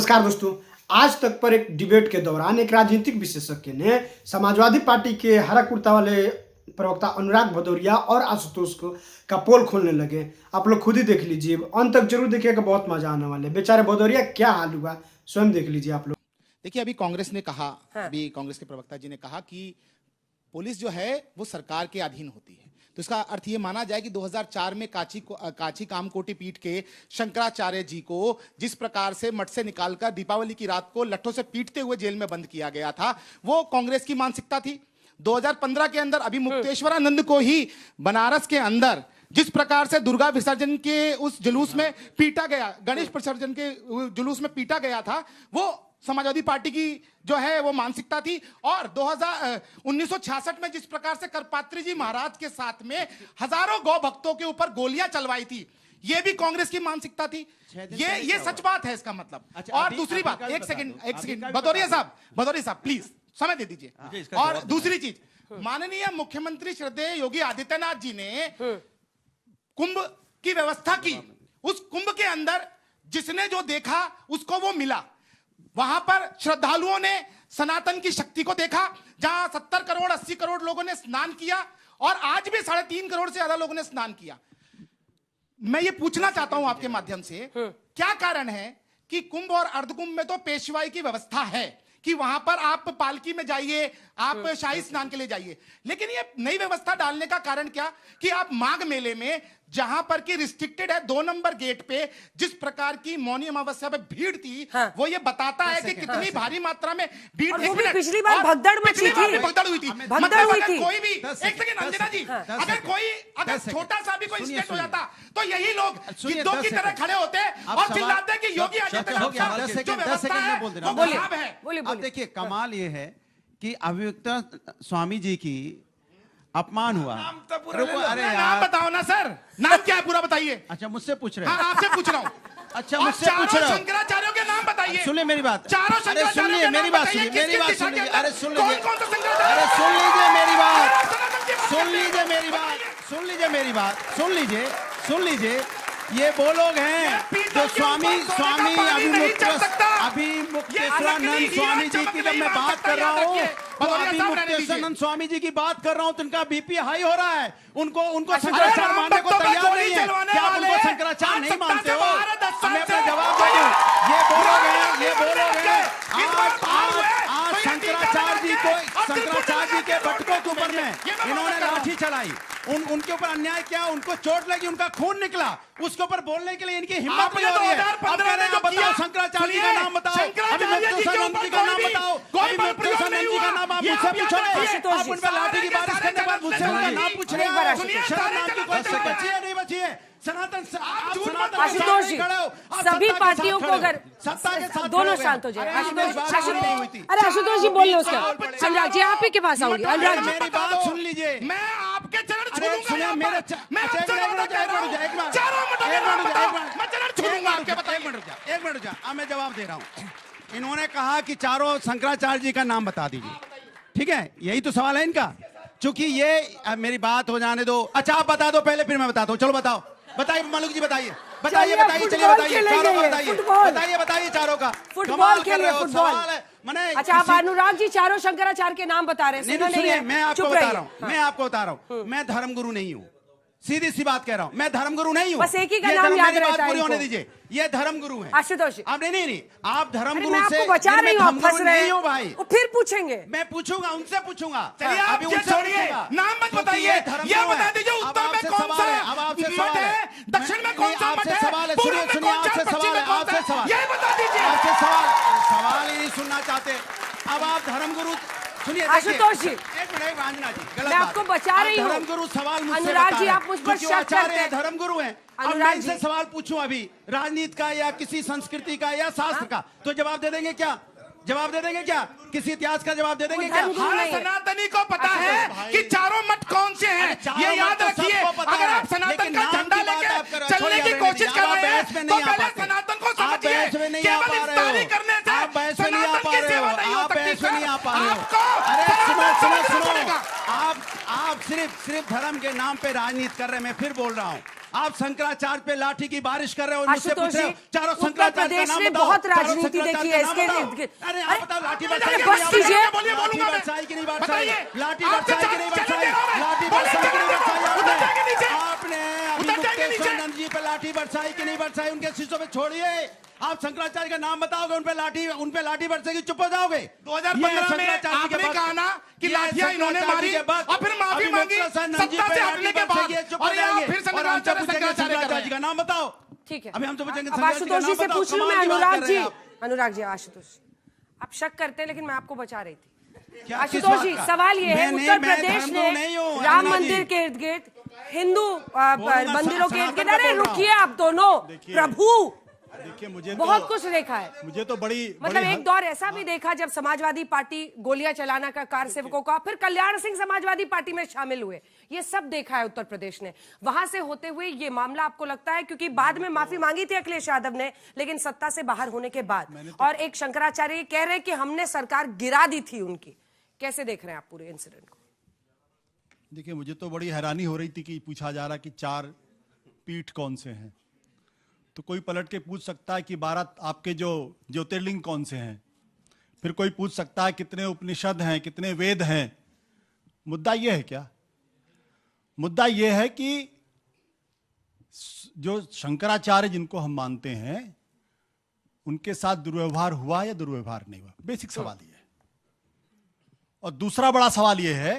नमस्कार दोस्तों। आज तक पर एक डिबेट के दौरान एक राजनीतिक विशेषज्ञ ने समाजवादी पार्टी के हरा कुर्ता वाले प्रवक्ता अनुराग भदौरिया और आशुतोष को का पोल खोलने लगे। आप लोग खुद ही देख लीजिए, अंत तक जरूर देखिएगा, बहुत मजा आने वाले। बेचारे भदौरिया क्या हाल हुआ, स्वयं देख लीजिए आप लोग। देखिए, अभी कांग्रेस ने कहा, अभी कांग्रेस के प्रवक्ता जी ने कहा कि पुलिस जो है वो सरकार के अधीन होती है। तो इसका अर्थ ये माना जाए कि 2004 में काची कामकोटि पीठ के शंकराचार्य जी को जिस प्रकार से मठ से निकालकर दीपावली की रात को लट्ठों से पीटते हुए जेल में बंद किया गया था, वो कांग्रेस की मानसिकता थी। 2015 के अंदर अभी मुक्तेश्वरानंद को ही बनारस के अंदर जिस प्रकार से दुर्गा विसर्जन के उस जुलूस में पीटा गया, गणेश विसर्जन के जुलूस में पीटा गया था, वो समाजवादी पार्टी की जो है वो मानसिकता थी। और 1966 में जिस प्रकार से करपात्री जी महाराज के साथ में हजारों गौ भक्तों के ऊपर गोलियां चलवाई थी, ये भी कांग्रेस की मानसिकता थी। ये सच बात है इसका मतलब। और दूसरी बात, एक सेकंड भदौरिया साहब प्लीज समय दे दीजिए। और दूसरी चीज, माननीय मुख्यमंत्री श्रद्धेय योगी आदित्यनाथ जी ने कुंभ की व्यवस्था की। उस कुंभ के अंदर जिसने जो देखा उसको वो मिला। वहां पर श्रद्धालुओं ने सनातन की शक्ति को देखा, जहां 70 करोड़ 80 करोड़ लोगों ने स्नान किया और आज भी 3.5 करोड़ से ज्यादा लोगों ने स्नान किया। मैं ये पूछना चाहता हूं आपके माध्यम से, क्या कारण है कि कुंभ और अर्धकुंभ में तो पेशवाई की व्यवस्था है कि वहां पर आप पालकी में जाइए, आप शाही स्नान के लिए जाइए, लेकिन ये नई व्यवस्था डालने का कारण क्या कि आप माघ मेले में जहां पर की रिस्ट्रिक्टेड है 2 नंबर गेट पे जिस प्रकार की मौनी अमावस्या पे भीड़ थी, वो ये बताता है कि कितनी भारी मात्रा में भीड़ थी। पिछली बार भगदड़ हुई थी। मतलब कोई भी, एक सेकंड अंजना जी, अगर छोटा सा भी कोई इंसिडेंट हो जाता तो यही लोग गिद्धों की तरह खड़े होते और चिल्लाते कि योगी आदित्यनाथ जो व्यवस्था है वो खराब है। अब देखिए, कमाल ये है कि अभियुक्त स्वामी जी की अपमान हुआ। अरे नाम बताओ ना सर, नाम क्या है पूरा बताइए। अच्छा, मुझसे पूछ रहे हैं? हाँ, आपसे पूछ रहा हूँ। अच्छा, मुझसे पूछ रहे हो? शंकराचार्यों के नाम बताइए। सुनिए मेरी बात। चारों अरे सुनिए मेरी बात, सुनिए मेरी बात, सुनिए। अरे सुन लीजिए, कौन सा शंकराचार्य? अरे सुन लीजिए मेरी बात, सुन लीजिए मेरी बात, सुन लीजिए मेरी बात, सुन लीजिए, सुन लीजिए। ये वो लोग हैं जो स्वामी अभी मुक्तेश्वरानंद स्वामी जी की जब मैं बात कर रहा हूँ, तो अभी मुक्तेश्वरानंद स्वामी जी की बात कर रहा हूँ तो उनका बीपी हाई हो रहा है। उनको शंकराचार्य मानने को तैयार नहीं है। क्या आप उनको शंकराचार्य नहीं मानते हो? मैं अपना जवाब दे दूं। ये वो लोग हैं आज शंकराचार्य जी के बटकों के ऊपर में इन्होंने लाठी चलाई, उनके ऊपर अन्याय किया, उनको चोट लगी, उनका खून निकला, उसके ऊपर बोलने के लिए इनकी हिम्मत नहीं हो रही है। अब कह रहे हैं बताओ शंकराचार्य जी का नाम बताओ, अभी मुक्तेश्वरानंद जी का नाम बताओ, अभी मुक्तेश्वरानंद जी का नाम आप मुझसे पूछोगे, आप उन पर लाठी की बारिश करने के बाद मुझसे उनका नाम पूछ रहे हैं। शर्म नाम की कोई चीज बची है नहीं बची है? सनातन आशुतोष जी, सभी पार्टियों को अगर दोनों शांत हो जाए। आशुतोष जी बोल लो उसका। अनुराग जी आप ही के पास आऊंगी। अनुराग जी मेरी बात सुन लीजिए। मैं आपके चरण छूऊंगा। एक मिनट अब मैं जवाब दे रहा हूँ। इन्होंने कहा कि चारों शंकराचार्य जी का नाम बता दीजिए, ठीक है? यही तो सवाल है इनका। चूंकि ये मेरी बात हो जाने दो। अच्छा, आप बता दो पहले, फिर मैं बताता हूँ। चलो बताओ, बताइए मलुक जी, बताइए चलिए बताइए, चारों का बताइए चारों का। फुटबॉल के लिए फुटबॉल मैंने। अच्छा, आप अनुराग जी चारों शंकराचार्य के नाम बता रहे हैं। सुनिए, मैं आपको बता रहा हूँ, मैं धर्मगुरु नहीं हूँ। सीधी सी बात कह रहा हूँ, मैं धर्मगुरु नहीं हूँ। बस एक ही का नाम याद रहता है। पूरी होने दीजिए। ये धर्मगुरु है आशुतोष। आप नहीं, आप धर्मगुरु से आपको बचा रही हूँ, आप फंस रहे हो भाई। फिर पूछेंगे, मैं पूछूंगा, उनसे पूछूंगा। चलिए आप छोड़िए, नाम मत बताइए, ये बता दीजिए उत्तर में कौन सा है, मठ है, दक्षिण में कौन सा मठ है, सवाल है। सुनिए आपसे सवाल है, आपसे सवाल, ये बता दीजिए। आपसे सवाल ही नहीं सुनना चाहते। अब आप धर्मगुरु सुनिए। आशुतोष जी, एक मिनट रंजना जी, मैं आपको बचा रही हूँ। धर्मगुरु सवाल मुझसे अनुराग जी आप मुझ पर शक करते हैं। धर्मगुरु हैं। अब मैं इनसे सवाल पूछूं अभी राजनीति का या किसी संस्कृति का या शास्त्र का, तो जवाब दे देंगे क्या? जवाब दे देंगे क्या? किसी इतिहास का जवाब दे देंगे क्या? हर सनातनी को पता है कि चारों मठ कौन से हैं, ये याद रखिए। अगर आप सनातन का झंडा लेकर चलने की कोशिश कर रहे हैं तो पहले सनातन को समझिए। केवल इफ्तारी करने से सनातन की सेवा नहीं हो सकती। अरे सुनो, आप सिर्फ धर्म के नाम पे राजनीति कर रहे हैं। मैं फिर बोल रहा हूँ, आप शंकराचार्य पे लाठी की बारिश कर रहे हो। मुझसे पूछ रहे हो चारों शंकराचार्य का नाम बताओ। बहुत राजनीति देखी है इसके लिए। अरे आप बताओ, लाठी बरसाई की बस कीजिए। लाठी बरसाई की नहीं बरसाई, लाठी बरसाई की नहीं बरसाई, लाठी बरसाई की नहीं बरसाई आपने अभी मुक्तेश्वरानंद जी पे लाठी बरसाई की नहीं बरसाई, उनके शिष्यों पे छोड़िए। आप शंकराचार्य का नाम बताओगे, उन पे लाठी बरसेगी, चुप हो जाओगे। 2015 में आपने कहा ना कि लाठियां इन्होंने मारी और फिर माफी मांगी सत्ता से हटने के बाद, और यहाँ फिर शंकराचार्य जी का नाम बताओ। ठीक है, अभी हमसे पूछेंगे अब आशुतोष जी से पूछ लूं मैं। अनुराग जी, आशुतोष आप शक करते हैं लेकिन मैं आपको बचा रही थी। आशुतोष जी, सवाल ये है, उत्तर प्रदेश ने राम मंदिर के इर्द गिर्द, हिंदू मंदिरों के इर्द गिर्द, अरे रुकिए आप दोनों, प्रभु देखिए मुझे बहुत कुछ देखा है। मुझे तो बड़ी मतलब एक दौर ऐसा भी देखा जब समाजवादी पार्टी गोलियां चलाना का कार सेवकों का, फिर कल्याण सिंह समाजवादी पार्टी में शामिल हुए, ये सब देखा है उत्तर प्रदेश ने। वहां से होते हुए ये मामला आपको लगता है, क्योंकि बाद में माफी मांगी थी अखिलेश यादव ने, लेकिन सत्ता से बाहर होने के बाद, और एक शंकराचार्य कह रहे हैं कि हमने सरकार गिरा दी थी उनकी। कैसे देख रहे हैं आप पूरे इंसिडेंट को? देखिए मुझे तो बड़ी हैरानी हो रही थी कि पूछा जा रहा कि 4 पीठ कौन से हैं, तो कोई पलट के पूछ सकता है कि 12 आपके जो ज्योतिर्लिंग कौन से हैं, फिर कोई पूछ सकता है कितने उपनिषद हैं, कितने वेद हैं। मुद्दा यह है क्या? मुद्दा यह है कि जो शंकराचार्य जिनको हम मानते हैं उनके साथ दुर्व्यवहार हुआ या दुर्व्यवहार नहीं हुआ, बेसिक सवाल यह है। और दूसरा बड़ा सवाल यह है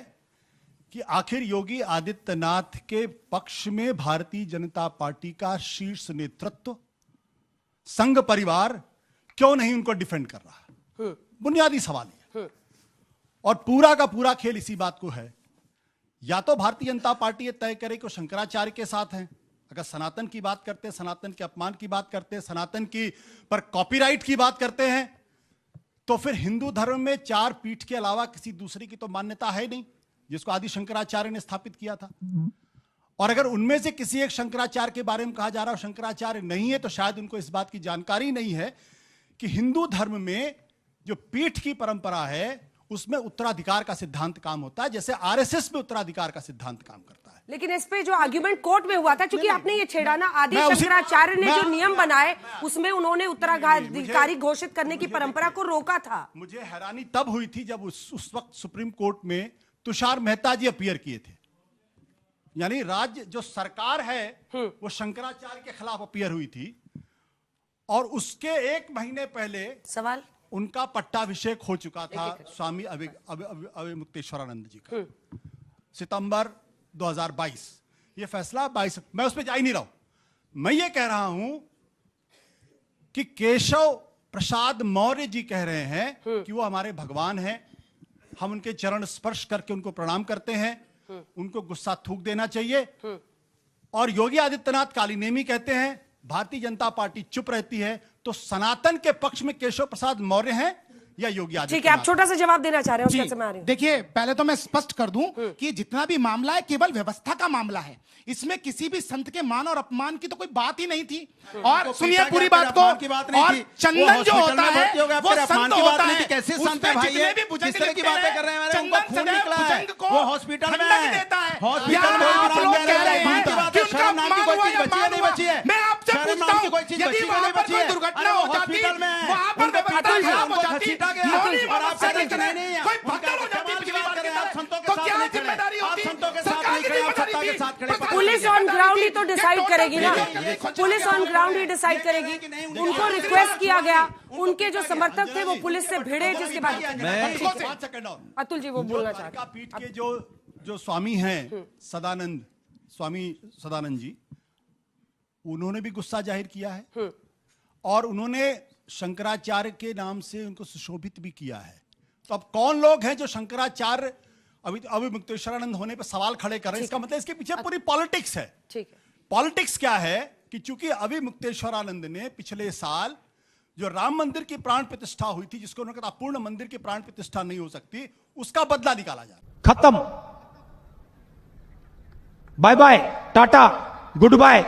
कि आखिर योगी आदित्यनाथ के पक्ष में भारतीय जनता पार्टी का शीर्ष नेतृत्व, संघ परिवार क्यों नहीं उनको डिफेंड कर रहा? बुनियादी सवाल है। और पूरा का पूरा खेल इसी बात को है, या तो भारतीय जनता पार्टी ये तय करे कि शंकराचार्य के साथ हैं। अगर सनातन की बात करते हैं, सनातन के अपमान की बात करते हैं, सनातन की पर कॉपीराइट की बात करते हैं, तो फिर हिंदू धर्म में 4 पीठ के अलावा किसी दूसरी की तो मान्यता है नहीं, जिसको आदि शंकराचार्य ने स्थापित किया था। और अगर उनमें से किसी एक शंकराचार्य के बारे में कहा जा रहा है शंकराचार्य नहीं है, तो शायद उनको इस बात की जानकारी नहीं है कि हिंदू धर्म में जो पीठ की परंपरा है उसमें उत्तराधिकार का सिद्धांत काम होता है, जैसे आरएसएस में उत्तराधिकार का सिद्धांत काम करता है। लेकिन इस पे जो आर्ग्यूमेंट कोर्ट में हुआ था, क्योंकि आपने ये छेड़ा ना, आदि शंकराचार्य ने जो नियम बनाए उसमें उन्होंने उत्तराधिकारी घोषित करने की परंपरा को रोका था। मुझे हैरानी तब हुई थी जब उस वक्त सुप्रीम कोर्ट में तुषार मेहता जी अपीयर किए थे, यानी राज्य जो सरकार है वो शंकराचार्य के खिलाफ अपीयर हुई थी, और उसके 1 महीने पहले सवाल उनका पट्टाभिषेक हो चुका था स्वामी अविमुक्तेश्वरानंद जी का, सितंबर 2022। ये फैसला 22, मैं उस पर जा ही नहीं रहा हूं। मैं ये कह रहा हूं कि केशव प्रसाद मौर्य जी कह रहे हैं कि वो हमारे भगवान हैं, हम उनके चरण स्पर्श करके उनको प्रणाम करते हैं, उनको गुस्सा थूक देना चाहिए। और योगी आदित्यनाथ काली नेमी कहते हैं, भारतीय जनता पार्टी चुप रहती है। तो सनातन के पक्ष में केशव प्रसाद मौर्य हैं या योगी आदित्यनाथ? ठीक है, आप छोटा सा जवाब देना चाह रहे हैं, उसके समय आ रही हूं। देखिए, पहले तो मैं स्पष्ट कर दूं कि जितना भी मामला है केवल व्यवस्था का मामला है, इसमें किसी भी संत के मान और अपमान की तो कोई बात ही नहीं थी। और सुनिए पूरी बात को, और चंदन जो होता है वो संत होता है। कैसे संत है भाई, ये किस तरह की बातें कर रहे हैं? चंदन सदैव वो हॉस्पिटल में देता है। हॉस्पिटल में आप लोग कह रहे हैं कि उनका मान हुआ या मान हुआ। मैं आपसे पूछता हूं, यदि वहां पर कोई दुर्घटना हो जाती, वहां पर व्यवस्था खराब हो जाती, मौनी व्यवस्था की तरह कोई भगदड़ हो जाती पिछली बार की तरह, तो क्या जिम्मेदारी होती? सरकार की जिम्मेदारी थी। पुलिस ऑन ग्राउंड ही तो डिसाइड करेगी ना, police on ground he decide करेगी। उनको रिक्वेस्ट किया गया, उनके जो समर्थक थे वो पुलिस से भिड़े, जिसके बाद अतुल जी वो बोलना चाहते हैं। पीठ के जो स्वामी हैं सदानंद, स्वामी सदानंद जी, उन्होंने भी गुस्सा जाहिर किया है और उन्होंने शंकराचार्य के नाम से उनको सुशोभित भी किया है। तो अब कौन लोग हैं जो शंकराचार्य अविमुक्तेश्वरानंद होने पर सवाल खड़े कर रहे हैं? इसका मतलब इसके पीछे पूरी पॉलिटिक्स है। ठीक है, पॉलिटिक्स क्या है कि चूंकि अविमुक्तेश्वरानंद ने पिछले साल जो राम मंदिर की प्राण प्रतिष्ठा हुई थी, जिसको उन्होंने कहा पूर्ण मंदिर की प्राण प्रतिष्ठा नहीं हो सकती, उसका बदला निकाला जा रहा है। खत्म, bye bye, tata, good bye.